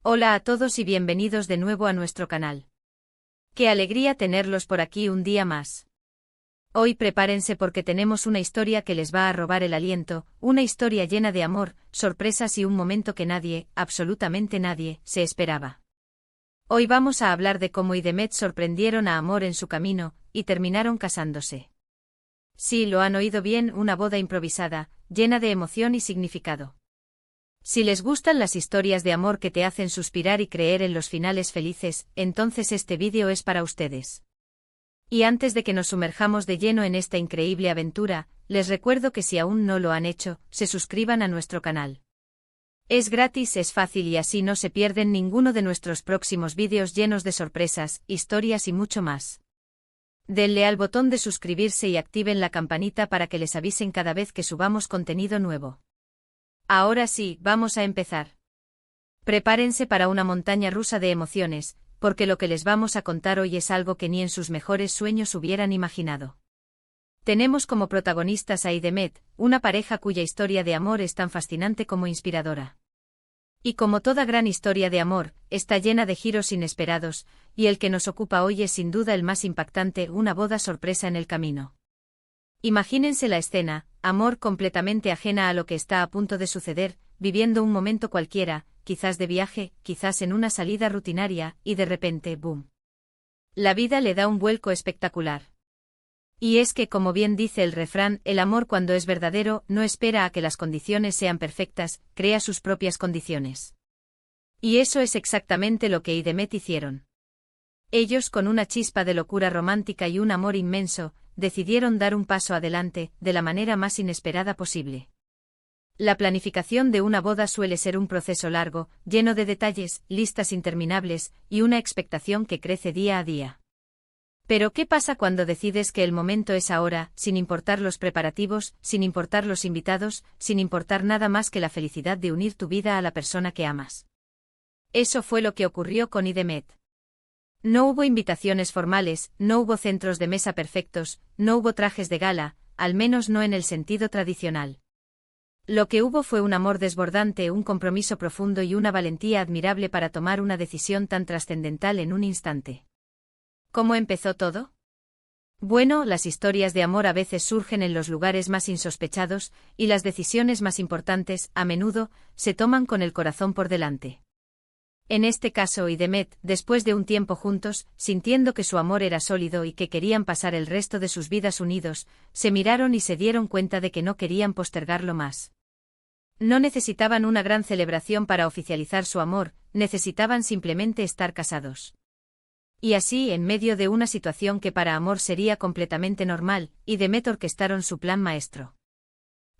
Hola a todos y bienvenidos de nuevo a nuestro canal. Qué alegría tenerlos por aquí un día más. Hoy prepárense porque tenemos una historia que les va a robar el aliento, una historia llena de amor, sorpresas y un momento que nadie, absolutamente nadie, se esperaba. Hoy vamos a hablar de cómo Demet sorprendieron a Amor en su camino, y terminaron casándose. Sí, lo han oído bien, una boda improvisada, llena de emoción y significado. Si les gustan las historias de amor que te hacen suspirar y creer en los finales felices, entonces este vídeo es para ustedes. Y antes de que nos sumerjamos de lleno en esta increíble aventura, les recuerdo que si aún no lo han hecho, se suscriban a nuestro canal. Es gratis, es fácil y así no se pierden ninguno de nuestros próximos vídeos llenos de sorpresas, historias y mucho más. Denle al botón de suscribirse y activen la campanita para que les avisen cada vez que subamos contenido nuevo. Ahora sí, vamos a empezar. Prepárense para una montaña rusa de emociones, porque lo que les vamos a contar hoy es algo que ni en sus mejores sueños hubieran imaginado. Tenemos como protagonistas a Demet, una pareja cuya historia de amor es tan fascinante como inspiradora. Y como toda gran historia de amor, está llena de giros inesperados, y el que nos ocupa hoy es sin duda el más impactante, una boda sorpresa en el camino. Imagínense la escena, Amor completamente ajena a lo que está a punto de suceder, viviendo un momento cualquiera, quizás de viaje, quizás en una salida rutinaria, y de repente, ¡boom! La vida le da un vuelco espectacular. Y es que, como bien dice el refrán, el amor cuando es verdadero, no espera a que las condiciones sean perfectas, crea sus propias condiciones. Y eso es exactamente lo que Demet hicieron. Ellos, con una chispa de locura romántica y un amor inmenso, decidieron dar un paso adelante, de la manera más inesperada posible. La planificación de una boda suele ser un proceso largo, lleno de detalles, listas interminables, y una expectación que crece día a día. Pero ¿qué pasa cuando decides que el momento es ahora, sin importar los preparativos, sin importar los invitados, sin importar nada más que la felicidad de unir tu vida a la persona que amas? Eso fue lo que ocurrió con Demet. No hubo invitaciones formales, no hubo centros de mesa perfectos, no hubo trajes de gala, al menos no en el sentido tradicional. Lo que hubo fue un amor desbordante, un compromiso profundo y una valentía admirable para tomar una decisión tan trascendental en un instante. ¿Cómo empezó todo? Bueno, las historias de amor a veces surgen en los lugares más insospechados, y las decisiones más importantes, a menudo, se toman con el corazón por delante. En este caso Demet, después de un tiempo juntos, sintiendo que su amor era sólido y que querían pasar el resto de sus vidas unidos, se miraron y se dieron cuenta de que no querían postergarlo más. No necesitaban una gran celebración para oficializar su amor, necesitaban simplemente estar casados. Y así, en medio de una situación que para Amor sería completamente normal, Demet orquestaron su plan maestro.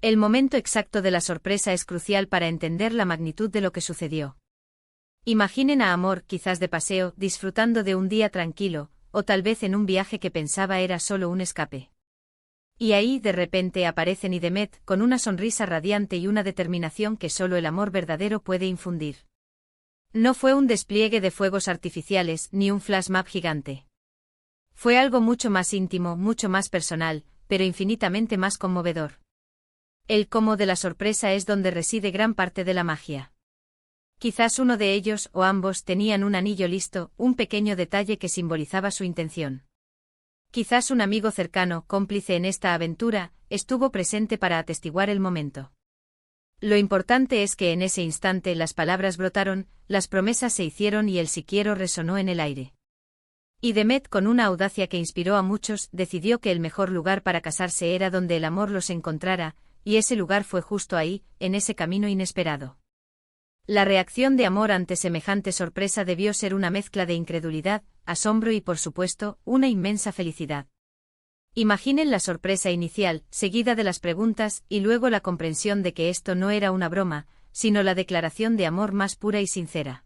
El momento exacto de la sorpresa es crucial para entender la magnitud de lo que sucedió. Imaginen a Amor, quizás de paseo, disfrutando de un día tranquilo, o tal vez en un viaje que pensaba era solo un escape. Y ahí de repente aparecen Demet, con una sonrisa radiante y una determinación que solo el amor verdadero puede infundir. No fue un despliegue de fuegos artificiales, ni un flash mob gigante. Fue algo mucho más íntimo, mucho más personal, pero infinitamente más conmovedor. El cómo de la sorpresa es donde reside gran parte de la magia. Quizás uno de ellos, o ambos, tenían un anillo listo, un pequeño detalle que simbolizaba su intención. Quizás un amigo cercano, cómplice en esta aventura, estuvo presente para atestiguar el momento. Lo importante es que en ese instante las palabras brotaron, las promesas se hicieron y el si quiero resonó en el aire. Demet, con una audacia que inspiró a muchos, decidió que el mejor lugar para casarse era donde el amor los encontrara, y ese lugar fue justo ahí, en ese camino inesperado. La reacción de Amor ante semejante sorpresa debió ser una mezcla de incredulidad, asombro y por supuesto, una inmensa felicidad. Imaginen la sorpresa inicial, seguida de las preguntas, y luego la comprensión de que esto no era una broma, sino la declaración de amor más pura y sincera.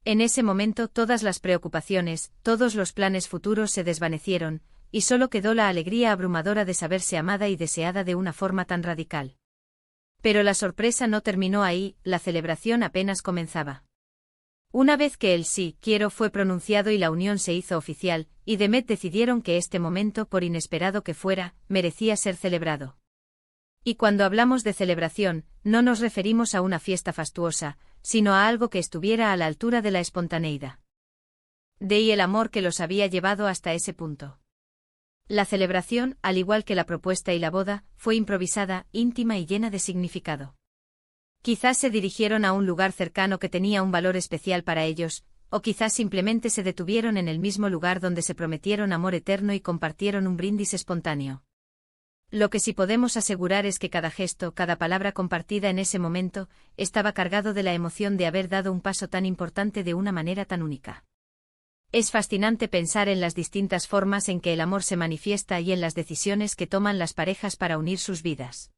En ese momento todas las preocupaciones, todos los planes futuros se desvanecieron, y solo quedó la alegría abrumadora de saberse amada y deseada de una forma tan radical. Pero la sorpresa no terminó ahí, la celebración apenas comenzaba. Una vez que el sí quiero fue pronunciado y la unión se hizo oficial, Demet decidieron que este momento, por inesperado que fuera, merecía ser celebrado. Y cuando hablamos de celebración, no nos referimos a una fiesta fastuosa, sino a algo que estuviera a la altura de la espontaneidad. De ahí el amor que los había llevado hasta ese punto. La celebración, al igual que la propuesta y la boda, fue improvisada, íntima y llena de significado. Quizás se dirigieron a un lugar cercano que tenía un valor especial para ellos, o quizás simplemente se detuvieron en el mismo lugar donde se prometieron amor eterno y compartieron un brindis espontáneo. Lo que sí podemos asegurar es que cada gesto, cada palabra compartida en ese momento, estaba cargado de la emoción de haber dado un paso tan importante de una manera tan única. Es fascinante pensar en las distintas formas en que el amor se manifiesta y en las decisiones que toman las parejas para unir sus vidas.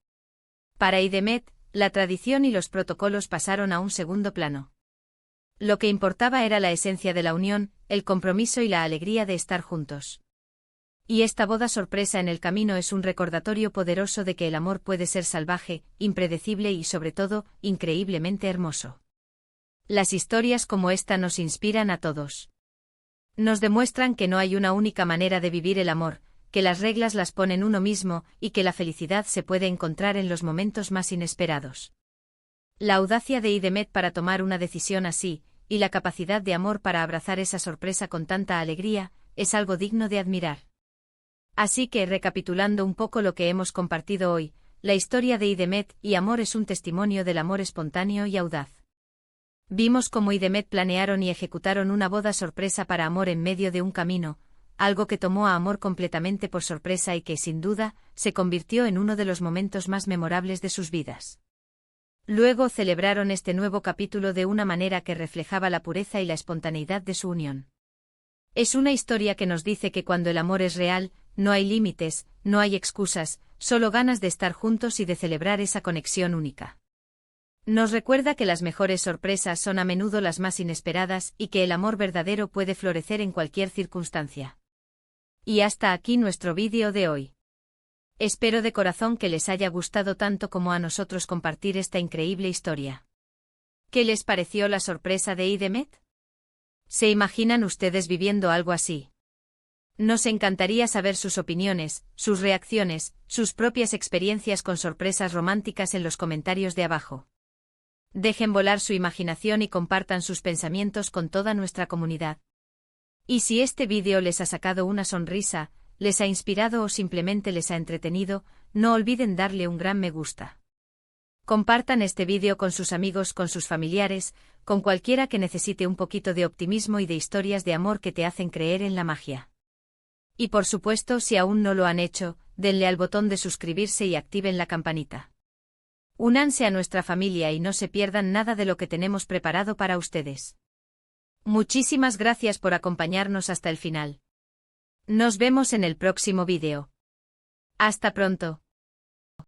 Para Idemet, la tradición y los protocolos pasaron a un segundo plano. Lo que importaba era la esencia de la unión, el compromiso y la alegría de estar juntos. Y esta boda sorpresa en el camino es un recordatorio poderoso de que el amor puede ser salvaje, impredecible y sobre todo, increíblemente hermoso. Las historias como esta nos inspiran a todos. Nos demuestran que no hay una única manera de vivir el amor, que las reglas las pone uno mismo y que la felicidad se puede encontrar en los momentos más inesperados. La audacia de Idemet para tomar una decisión así, y la capacidad de amor para abrazar esa sorpresa con tanta alegría, es algo digno de admirar. Así que, recapitulando un poco lo que hemos compartido hoy, la historia de Idemet y Amor es un testimonio del amor espontáneo y audaz. Vimos cómo Idemet planearon y ejecutaron una boda sorpresa para Amor en medio de un camino, algo que tomó a Amor completamente por sorpresa y que, sin duda, se convirtió en uno de los momentos más memorables de sus vidas. Luego celebraron este nuevo capítulo de una manera que reflejaba la pureza y la espontaneidad de su unión. Es una historia que nos dice que cuando el amor es real, no hay límites, no hay excusas, solo ganas de estar juntos y de celebrar esa conexión única. Nos recuerda que las mejores sorpresas son a menudo las más inesperadas y que el amor verdadero puede florecer en cualquier circunstancia. Y hasta aquí nuestro vídeo de hoy. Espero de corazón que les haya gustado tanto como a nosotros compartir esta increíble historia. ¿Qué les pareció la sorpresa de Idemet? ¿Se imaginan ustedes viviendo algo así? Nos encantaría saber sus opiniones, sus reacciones, sus propias experiencias con sorpresas románticas en los comentarios de abajo. Dejen volar su imaginación y compartan sus pensamientos con toda nuestra comunidad. Y si este vídeo les ha sacado una sonrisa, les ha inspirado o simplemente les ha entretenido, no olviden darle un gran me gusta. Compartan este vídeo con sus amigos, con sus familiares, con cualquiera que necesite un poquito de optimismo y de historias de amor que te hacen creer en la magia. Y por supuesto, si aún no lo han hecho, denle al botón de suscribirse y activen la campanita. Únanse a nuestra familia y no se pierdan nada de lo que tenemos preparado para ustedes. Muchísimas gracias por acompañarnos hasta el final. Nos vemos en el próximo vídeo. Hasta pronto.